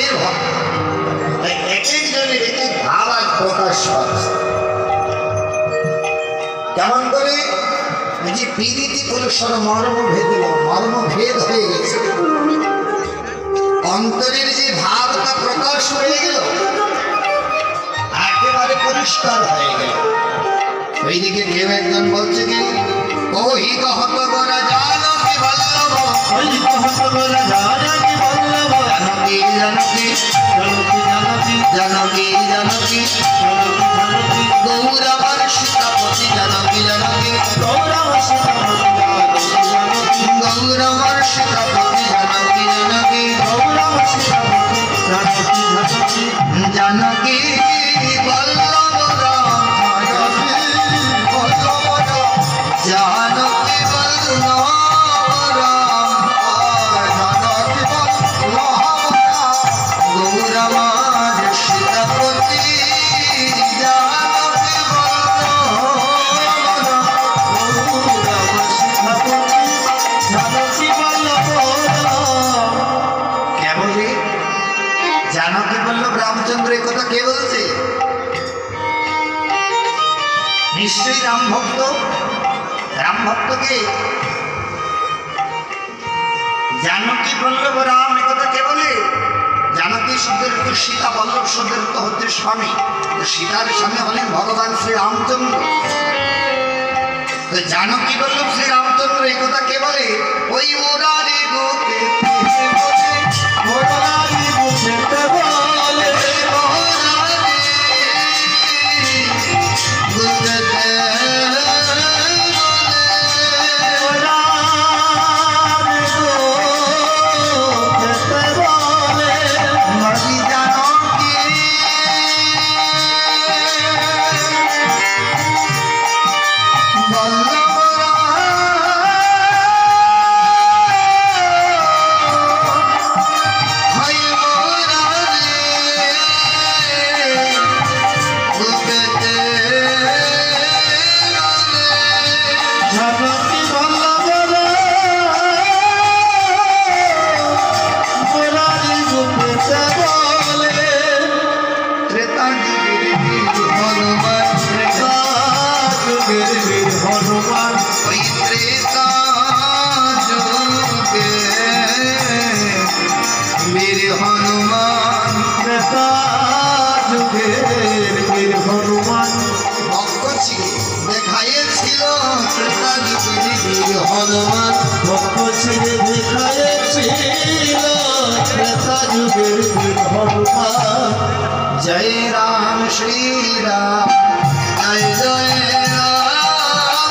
প্রেমের ভক্ত, তাই এক একজনের এক এক ভাব আজ প্রকাশ পাচ্ছে। কেমন করে যে পীড়িতি পুরুষের মর্মভেদ হয়ে গেছে, অন্তরের যে ভাবটা প্রকাশ হয়ে গেল, একেবারে পরিষ্কার হয়ে গেল। ওইদিকে কেউ একজন বলছে কি ওই কহত গোরা জানকী বল্লভ, ওই কহত গোরা জানকী বল্লভ, জানকী জানকী জানকী জানকী জানকী জানকী গৌরবর সীতাপতি, জানকী জানকী গৌরবর সীতাপতি, গৌরবর সীতাপতি, জানকী জানকী গৌরবর সীতাপতি, জানকী জানকী জানকী বল্লভ জানকী বল্লভ গৌরবর সীতাপতি, জানকী জানকী বল্লভ রামচন্দ্র। এই কথা কে বলছে? নিশ্চয়ই রাম ভক্ত। রাম ভক্তকে জানকী বল্লভ রাম, এ কথা কে বলে? জানকী শব্দের উপর সীতা, বল্লভ শব্দের তো হচ্ছে স্বামী। সীতার স্বামী হলেন ভগবান শ্রী রামচন্দ্র। জানকী বল্লভ শ্রী রামচন্দ্র, এই কথা কে বলে? ওই মোরারি গোপে মোরারি গোপে বলে, जय राम श्री राम, जय जय राम,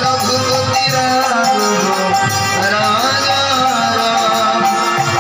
रघुपति राम राजा राम,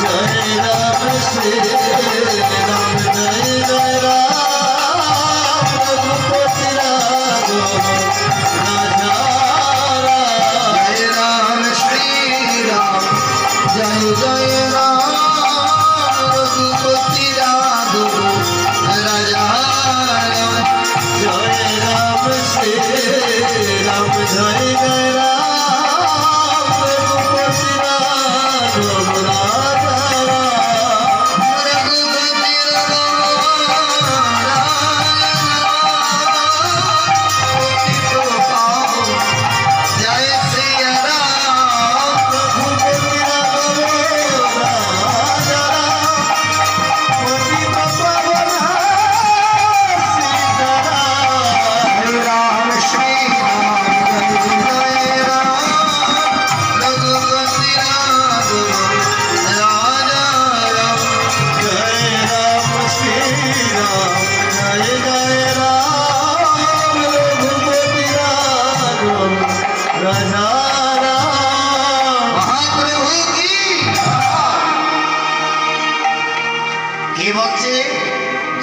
जय राम श्री राम, जय जय राम, रघुपति राम राजा राम, जय राम श्री राम, जय जय राम, रघुपति राम राजा राम, जय राम श्री राम, जय जय राम, रघुपति राम राजा राम, रघुपति राम जय श्री राम, रघुपति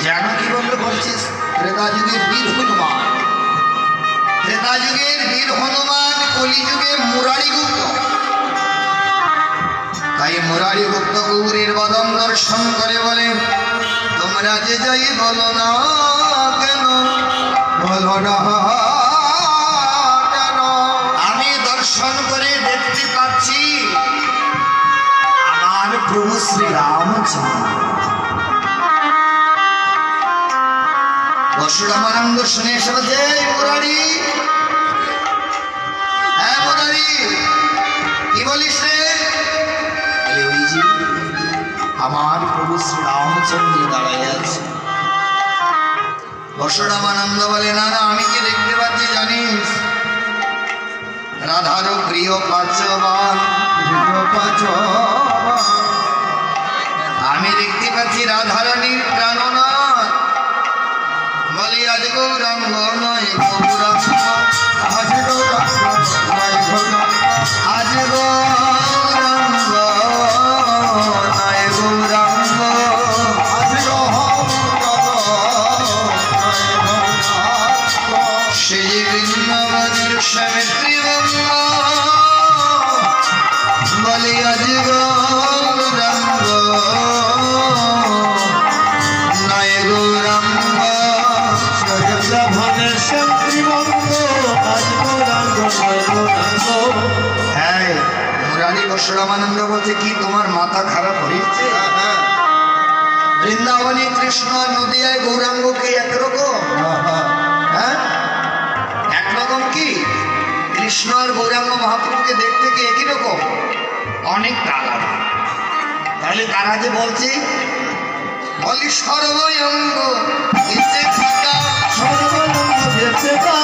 জানকী বল্লভ বলছে ত্রেতা যুগের বীর হনুমান, ত্রেতা যুগের বীর হনুমান কলিযুগে মুরারি গুপ্ত। তাই মুরারি গুপ্ত গৌরের বদন দর্শন করে বলে, তোমরা যে যাই বলো না কেন, বলো না কেন, আমি দর্শন করে দেখতে পাচ্ছি আমার প্রভু শ্রী রামচন্দ্র। পরশুরামানন্দ শুনে এসে বলছে, "এই মুরারি, হ্যাঁ মুরারি, কি বলিস রে?" বলে, "ওই যে আমার প্রভু শ্রী রামচন্দ্র দাঁড়াই আছে।" পরশুরামানন্দ বলে, "না না, আমি কি দেখতে পাচ্ছি জানিস? রাধারও প্রিয় পাঁচবান, আমি দেখতে পাচ্ছি রাধারানীর প্রাণনাথ। বলি, আজ গৌরাঙ্গ নয় গৌরাঙ্গ, আজ গৌরাঙ্গ নয় গৌরাঙ্গ, আজ গৌরাঙ্গ নয় গৌরাঙ্গ, আজ সে যে বৃন্দাবনের সাবিত্রী বঙ্গ। বলি, আজ গৌরাঙ্গ নয় গৌরাঙ্গ, ভনের শান্তিবঙ্গ, আজ গৌরাঙ্গ নয় গৌরাঙ্গ। হ্যাঁ মুরারি পরশুরামানন্দ বলছে, কি তোমার মাথা খারাপ হয়েছে? বৃন্দাবনী কৃষ্ণ আর নদিয়ায় গৌরাঙ্গ কি একরকম? হ্যাঁ একরকম কি? কৃষ্ণ আর গৌরাঙ্গ মহাপ্রভুকে দেখতে কি একই রকম? অনেকটা আলাদা। তাহলে তারা যে বলছে, বলি সর্বঙ্গ ইচ্ছে থাকা, সর্বানন্দ ভেসে থাকা,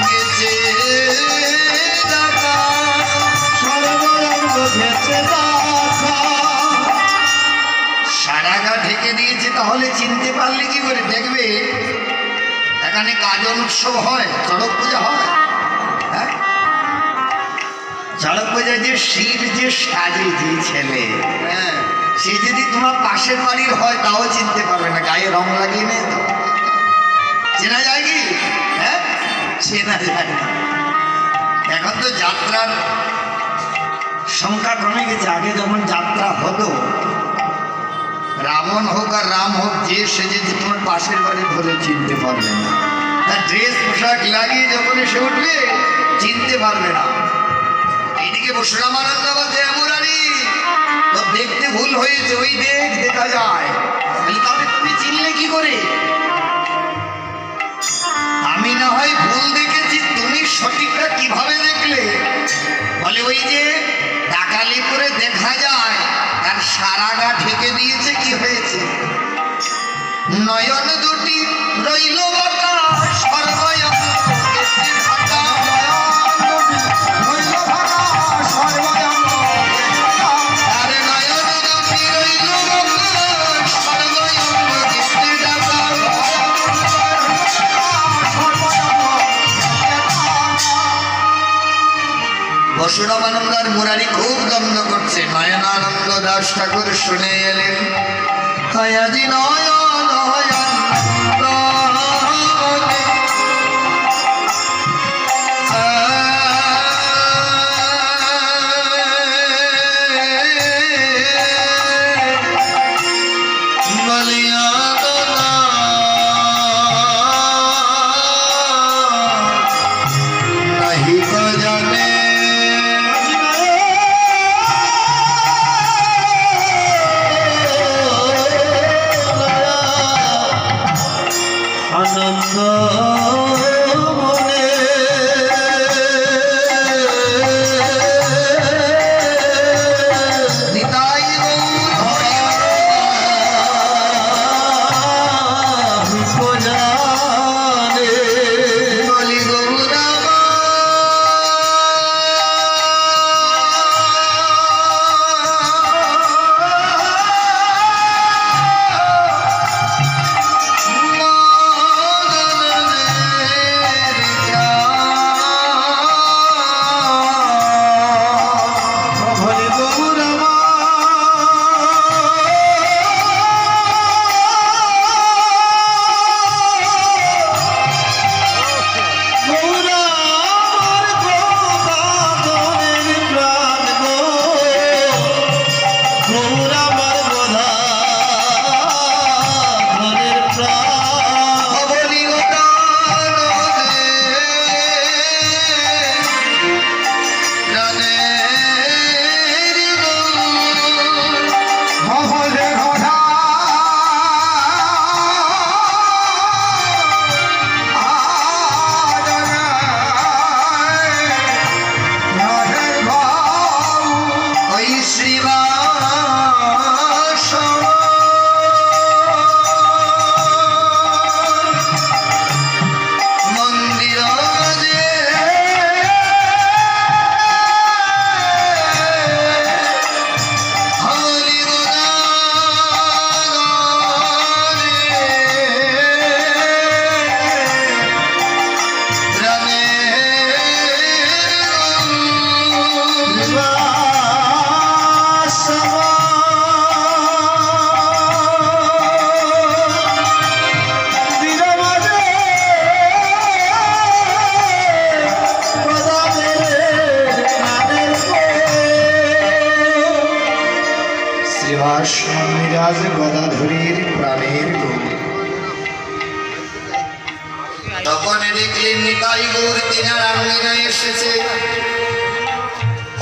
গেছে দেখা, সর্বানন্দ ভেসে থাকা। সারা গা ঢেকে দিয়েছে, তাহলে চিনতে পারলে কি করে? দেখবে এখানে গাজন উৎসব হয়, চড়ক পূজা হয়, হ্যাঁ চড়ক পূজায় যে শিব যে সাজে যে ছেলে, হ্যাঁ সে যদি তোমার পাশের বাড়ির হয় তাও চিনতে পারবে না, গায়ে রং লাগিয়ে নেই তো চেনা যায় কি? হ্যাঁ চেনা যায় না। এখন তো যাত্রার সংখ্যা কমে গেছে। আগে যখন যাত্রা হতো, রাবণ হোক আর রাম হোক, যে সেজেছে তোমার পাশের বাড়ি ধরে চিনতে পারবে না। তার ড্রেস পোশাক লাগিয়ে যখন এসে উঠবে চিনতে পারবে না। এইদিকে পরশুরামানন্দ বলছে, মুরারি তো দেখতে ভুল হয়েছে, ওই দেখ দেখা যায়। তাহলে তুমি চিনলে কি করে? আমি না হয় ভুল দেখেছি, তুমি সঠিকটা কিভাবে দেখলে? বলে, ওই যে তাকালি করে দেখা যায়, তার সারা গা ঢেকে দিয়েছে, কি হয়েছে? নয়ন দুটি রইল বাঁকা, সর্বয়ঙ্গ গেছে ঢাকা, রইল ভাঙা, সর্বানন্দ ভেসে থাকা। আরে নয়ন দুটি রইল বাঁকা, সর্বয়ঙ্গ গেছে ঢাকা। পরশুরামানন্দ আর মুরারি খুব দ্বন্দ্ব করছে। নয়নানন্দ দাস ঠাকুর শুনে এলেন, হায়াজি নয়ন নয়নানন্দ, বলিয়া দোলা নাহি কো জানে, কৈলাস গদাধরীর প্রাণের গৌর। তখন দেখলেন নিতাই গৌর তিনার আঙ্গিনা এসেছে।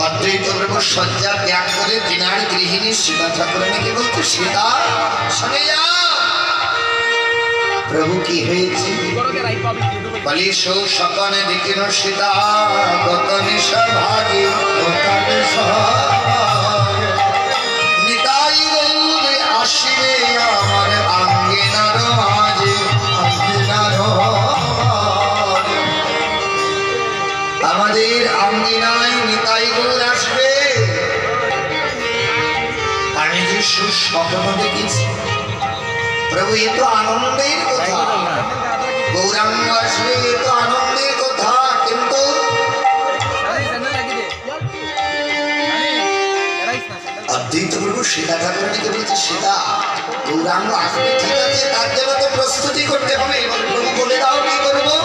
অদ্বৈত প্রভু শয্যা ত্যাগ করে তিনার গৃহিণী সীতা ঠাকুরানীকে বলতে, সীতা শুনে যাও। প্রভু কি হয়েছে? বলি সৌ সকনে দেখিল সীতা গতনে সভাগে নিতাই গৌর আসিবে আমার আঙ্গিনার মাঝে, আঙ্গিনার মাঝে। আমাদের আঙ্গিনায় নিতাই গৌর আসবে। আমি যে সুস্বপ্ন দেখেছি প্রভু, এ তো আনন্দের কথা। গৌরাঙ্গ আসবে, এ তো আনন্দের কথা। কিন্তু অদ্বৈত প্রভু সীতা ঠাকুরানীকে বলছে, সীতা গৌরাঙ্গ আসবে ঠিক আছে, তার জন্য তো প্রস্তুতি করতে হবে। এবার প্রভু বলে দাও কি করবো?